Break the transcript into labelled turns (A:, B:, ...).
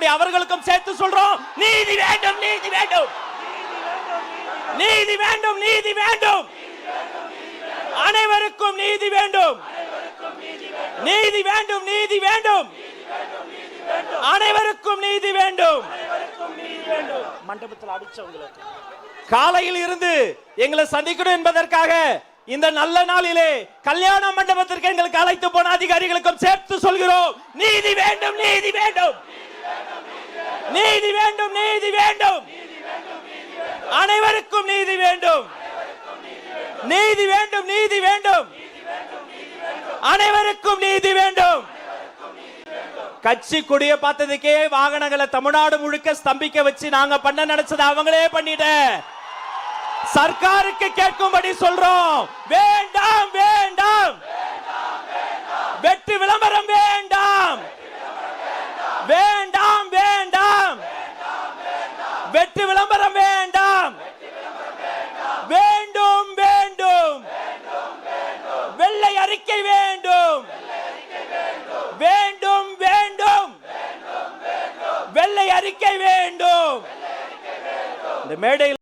A: இருக்கக்கூடிய அவர்களுக்கும் சேர்த்து சொல்றோம், நீதி வேண்டும், நீதி வேண்டும், நீதி வேண்டும், நீதி வேண்டும், அனைவருக்கும் நீதி வேண்டும், நீதி வேண்டும், நீதி வேண்டும், அனைவருக்கும் நீதி வேண்டும். மண்டபத்தில் அடிச்சவங்களுக்கு காலையில் இருந்து எங்களை சந்திக்கணும் என்பதற்காக இந்த நல்ல நாளிலே கல்யாண மண்டபத்திற்கு எங்களுக்கு அழைத்து போன அதிகாரிகளுக்கும் சேர்த்து சொல்கிறோம், நீதி வேண்டும், நீதி வேண்டும், நீதி வேண்டும், நீதி வேண்டும், அனைவருக்கும் நீதி வேண்டும், நீதி வேண்டும், நீதி வேண்டும், அனைவருக்கும் நீதி வேண்டும். கட்சி கொடியை பார்த்ததுக்கே வாகனங்களை தமிழ்நாடு முழுக்க ஸ்தம்பிக்க வச்சு நாங்க பண்ண நினைச்சது அவங்களே பண்ணிட்ட. சர்க்காருக்கு கேட்கும்படி சொல்றோம், வேண்டாம், வேண்டாம், வெற்றி விளம்பரம் வேண்டாம், வேண்டாம், வேண்டாம், வெற்றி விளம்பரம் வேண்டாம், வேண்டும், வேண்டும், வெள்ளை அறிக்கை வேண்டும், வேண்டும், வேண்டும், வெள்ளை அறிக்கை வேண்டும். இந்த மேடையில்